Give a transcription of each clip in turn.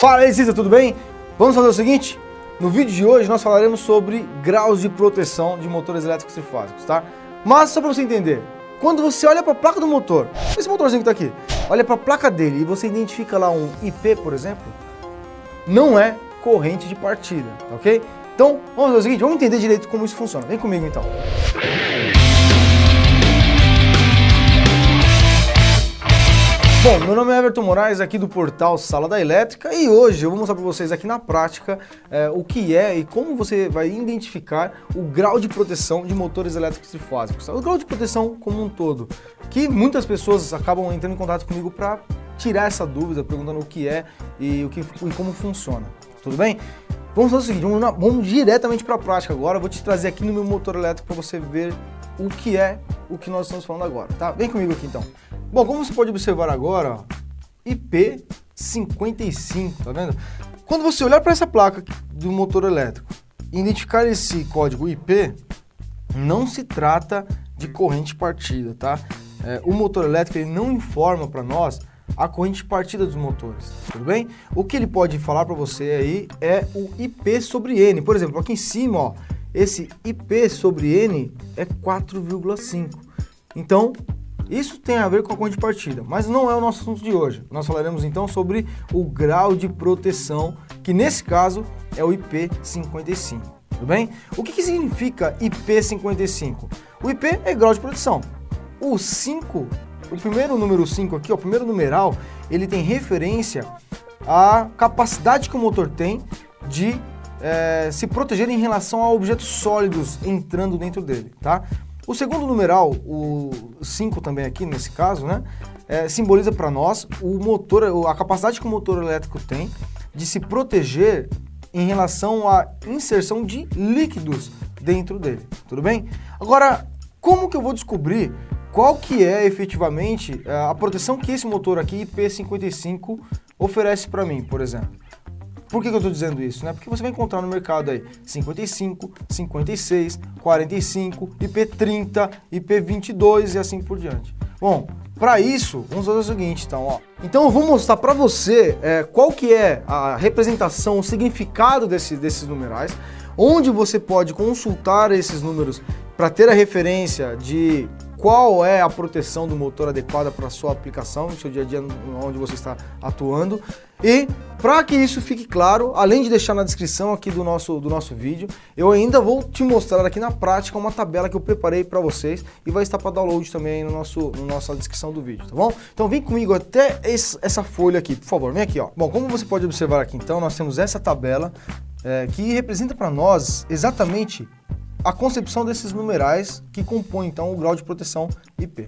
Fala aí, Cisa, tudo bem? Vamos fazer o seguinte? No vídeo de hoje nós falaremos sobre graus de proteção de motores elétricos trifásicos, tá? Mas só para você entender, quando você olha para a placa do motor, esse motorzinho que está aqui, olha para a placa dele e você identifica lá um IP, por exemplo, não é corrente de partida, ok? Então, vamos fazer o seguinte, vamos entender direito como isso funciona. Vem comigo então. Bom, meu nome é Everton Moraes, aqui do portal Sala da Elétrica, e hoje eu vou mostrar para vocês aqui na prática o que é e como você vai identificar o grau de proteção de motores elétricos trifásicos. O grau de proteção como um todo, que muitas pessoas acabam entrando em contato comigo para tirar essa dúvida, perguntando o que é e como funciona. Tudo bem? Vamos fazer o seguinte, vamos diretamente para a prática agora. Eu vou te trazer aqui no meu motor elétrico para você ver o que é o que nós estamos falando agora, tá? Vem comigo aqui então. Bom, como você pode observar agora, ó, IP55, tá vendo? Quando você olhar para essa placa do motor elétrico e identificar esse código IP, não se trata de corrente de partida, tá? O motor elétrico ele não informa para nós a corrente de partida dos motores, tudo bem? O que ele pode falar para você aí é o IP sobre N. Por exemplo, aqui em cima, ó, esse IP sobre N é 4,5. Então, isso tem a ver com a corrente de partida, mas não é o nosso assunto de hoje. Nós falaremos então sobre o grau de proteção, que nesse caso é o IP55, tudo bem? O que significa IP55? O IP é grau de proteção. O 5, o primeiro número 5 aqui, ó, o primeiro numeral, ele tem referência à capacidade que o motor tem de se proteger em relação a objetos sólidos entrando dentro dele, tá? O segundo numeral, o 5 também aqui nesse caso, né, simboliza para nós o motor, a capacidade que o motor elétrico tem de se proteger em relação à inserção de líquidos dentro dele, tudo bem? Agora, como que eu vou descobrir qual que é efetivamente a proteção que esse motor aqui, IP55, oferece para mim, por exemplo? Por que eu estou dizendo isso? Né? Porque você vai encontrar no mercado aí 55, 56, 45, IP30, IP22 e assim por diante. Bom, para isso, vamos fazer o seguinte, então, ó. Então eu vou mostrar para você qual que é a representação, o significado desses numerais, onde você pode consultar esses números para ter a referência de qual é a proteção do motor adequada para a sua aplicação, no seu dia a dia, onde você está atuando. E para que isso fique claro, além de deixar na descrição aqui do nosso vídeo, eu ainda vou te mostrar aqui na prática uma tabela que eu preparei para vocês e vai estar para download também na nossa descrição do vídeo, tá bom? Então vem comigo até essa folha aqui, por favor, vem aqui, ó. Bom, como você pode observar aqui então, nós temos essa tabela que representa para nós exatamente a concepção desses numerais que compõem então o grau de proteção IP.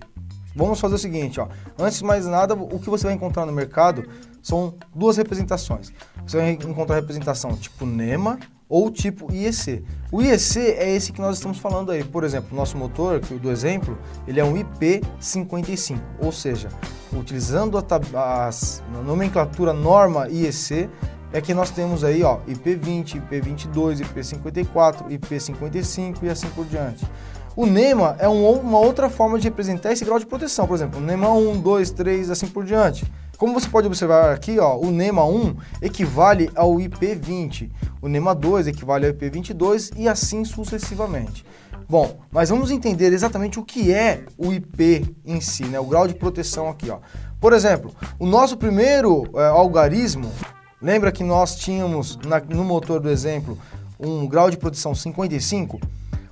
Vamos fazer o seguinte, ó. Antes de mais nada, o que você vai encontrar no mercado são duas representações. Você vai encontrar a representação tipo NEMA ou tipo IEC. O IEC é esse que nós estamos falando aí. Por exemplo, o nosso motor, do exemplo, ele é um IP55, ou seja, utilizando a nomenclatura norma IEC, é que nós temos aí, ó, IP20, IP22, IP54, IP55 e assim por diante. O NEMA é uma outra forma de representar esse grau de proteção, por exemplo, NEMA 1, 2, 3 e assim por diante. Como você pode observar aqui, ó, o NEMA 1 equivale ao IP20, o NEMA 2 equivale ao IP22 e assim sucessivamente. Bom, mas vamos entender exatamente o que é o IP em si, né, o grau de proteção aqui, ó. Por exemplo, o nosso primeiro algarismo, lembra que nós tínhamos no motor do exemplo um grau de proteção 55?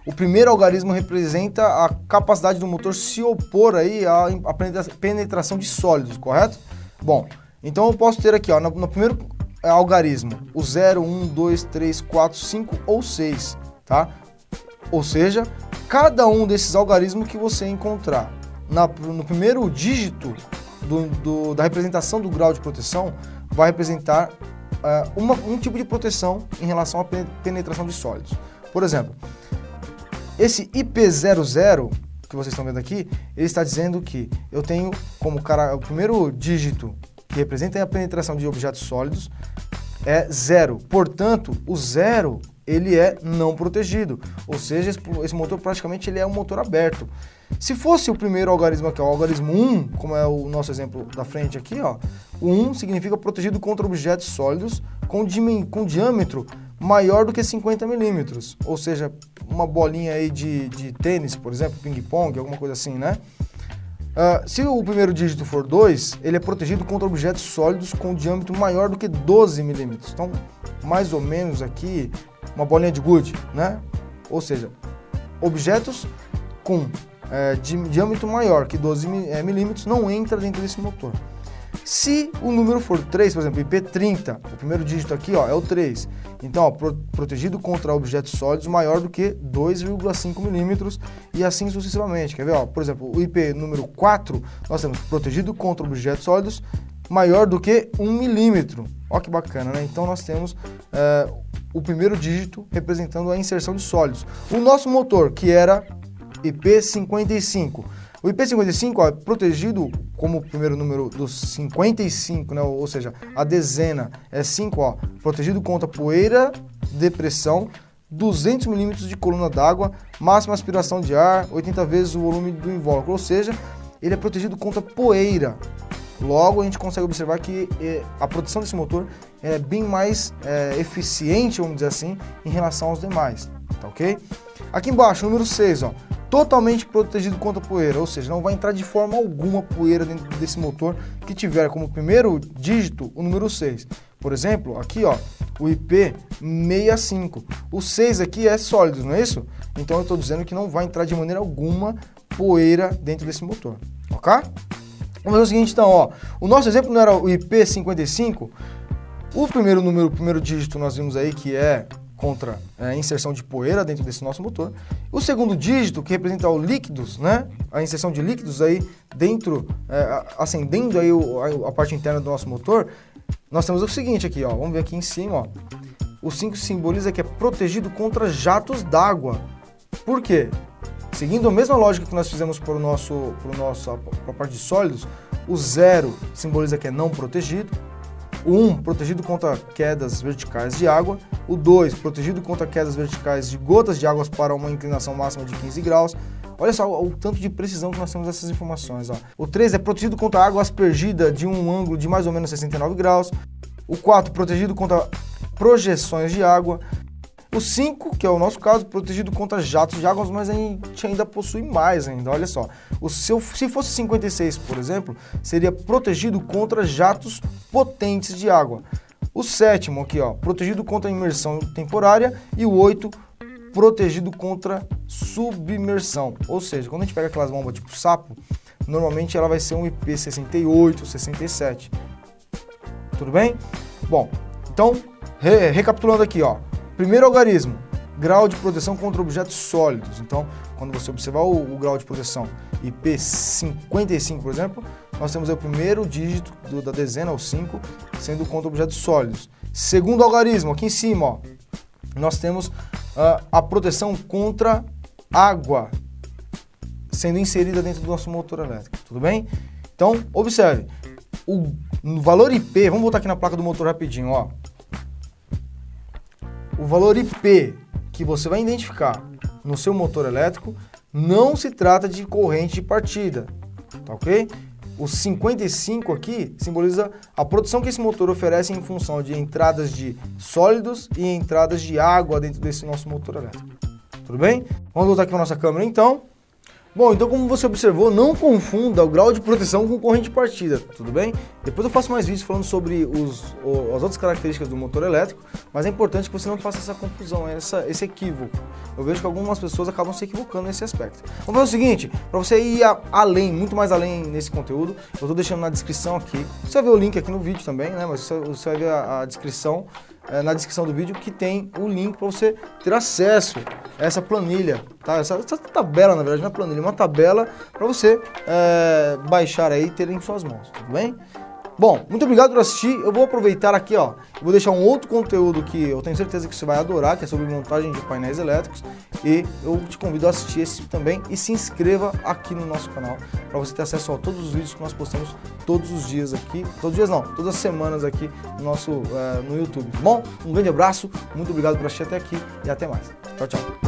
O primeiro algarismo representa a capacidade do motor se opor aí à penetração de sólidos, correto? Bom, então eu posso ter aqui, ó, no primeiro algarismo o 0, 1, 2, 3, 4, 5 ou 6, tá? Ou seja, cada um desses algarismos que você encontrar no primeiro dígito da representação do grau de proteção vai representar um tipo de proteção em relação à penetração de sólidos. Por exemplo, esse IP00 que vocês estão vendo aqui, ele está dizendo que eu tenho como o primeiro dígito que representa a penetração de objetos sólidos é 0. Portanto, o 0 ele é não protegido, ou seja, esse motor praticamente ele é um motor aberto. Se fosse o primeiro algarismo aqui, ó, o algarismo 1, como é o nosso exemplo da frente aqui, ó, o 1 significa protegido contra objetos sólidos com diâmetro maior do que 50 milímetros, ou seja, uma bolinha aí de tênis, por exemplo, ping-pong, alguma coisa assim, né? Se o primeiro dígito for 2, ele é protegido contra objetos sólidos com diâmetro maior do que 12 milímetros. Então, mais ou menos aqui, uma bolinha de gude, né? Ou seja, objetos com diâmetro maior que 12 milímetros não entra dentro desse motor. Se o número for 3, por exemplo, IP30, o primeiro dígito aqui, ó, é o 3. Então, ó, protegido contra objetos sólidos maior do que 2,5 milímetros e assim sucessivamente. Quer ver? Ó, por exemplo, o IP número 4, nós temos protegido contra objetos sólidos maior do que 1 milímetro. Ó que bacana, né? Então, nós temos o primeiro dígito representando a inserção de sólidos. O nosso motor, que era IP55. O IP55 ó, é protegido como o primeiro número dos 55, né? Ou seja, a dezena é 5, ó, protegido contra poeira, depressão, 200 milímetros de coluna d'água, máxima aspiração de ar, 80 vezes o volume do invólucro, ou seja, ele é protegido contra poeira. Logo, a gente consegue observar que a proteção desse motor é bem mais eficiente, vamos dizer assim, em relação aos demais, tá ok? Aqui embaixo, número 6, ó, totalmente protegido contra poeira, ou seja, não vai entrar de forma alguma poeira dentro desse motor que tiver como primeiro dígito o número 6. Por exemplo, aqui ó, o IP65. O 6 aqui é sólido, não é isso? Então eu estou dizendo que não vai entrar de maneira alguma poeira dentro desse motor, ok? Vamos fazer o seguinte então, ó, o nosso exemplo não era o IP55, o primeiro dígito nós vimos aí que é contra a inserção de poeira dentro desse nosso motor. O segundo dígito, que representa o líquidos, né? A inserção de líquidos aí dentro, acendendo aí a parte interna do nosso motor, nós temos o seguinte aqui, ó, vamos ver aqui em cima, ó. O 5 simboliza que é protegido contra jatos d'água. Por quê? Seguindo a mesma lógica que nós fizemos para a parte de sólidos, o 0 simboliza que é não protegido. O 1, protegido contra quedas verticais de água. O 2, protegido contra quedas verticais de gotas de água para uma inclinação máxima de 15 graus. Olha só o tanto de precisão que nós temos dessas informações. Ó. O 3 é protegido contra água aspergida de um ângulo de mais ou menos 69 graus. O 4, protegido contra projeções de água. O 5, que é o nosso caso, protegido contra jatos de água, mas a gente ainda possui mais ainda, olha só. Se fosse 56, por exemplo, seria protegido contra jatos potentes de água. O 7º aqui, ó, protegido contra imersão temporária. E o 8, protegido contra submersão. Ou seja, quando a gente pega aquelas bombas tipo sapo, normalmente ela vai ser um IP68, 67. Tudo bem? Bom, então, recapitulando aqui, ó. Primeiro algarismo, grau de proteção contra objetos sólidos. Então, quando você observar o grau de proteção IP55, por exemplo, nós temos o primeiro dígito da dezena, o 5, sendo contra objetos sólidos. Segundo algarismo, aqui em cima, ó, nós temos a proteção contra água sendo inserida dentro do nosso motor elétrico, tudo bem? Então, observe, o valor IP, vamos voltar aqui na placa do motor rapidinho, ó. O valor IP que você vai identificar no seu motor elétrico não se trata de corrente de partida, tá ok? O 55 aqui simboliza a proteção que esse motor oferece em função de entradas de sólidos e entradas de água dentro desse nosso motor elétrico. Tudo bem? Vamos voltar aqui para a nossa câmera então. Bom, então como você observou, não confunda o grau de proteção com corrente de partida, tudo bem? Depois eu faço mais vídeos falando sobre as outras características do motor elétrico, mas é importante que você não faça essa confusão, esse equívoco. Eu vejo que algumas pessoas acabam se equivocando nesse aspecto. Vamos fazer o seguinte, para você ir além, muito mais além nesse conteúdo, eu estou deixando na descrição aqui, você vai ver o link aqui no vídeo também, né? Mas você vai ver a descrição, na descrição do vídeo, que tem o link para você ter acesso a essa planilha, tá? Essa tabela, na verdade, não é planilha, é uma tabela para você baixar aí e ter em suas mãos, tudo bem? Bom, muito obrigado por assistir. Eu vou aproveitar aqui, ó, vou deixar um outro conteúdo que eu tenho certeza que você vai adorar, que é sobre montagem de painéis elétricos. E eu te convido a assistir esse também e se inscreva aqui no nosso canal para você ter acesso a todos os vídeos que nós postamos todos os dias aqui, todos os dias não, todas as semanas aqui no YouTube. Bom, um grande abraço, muito obrigado por assistir até aqui e até mais. Tchau, tchau.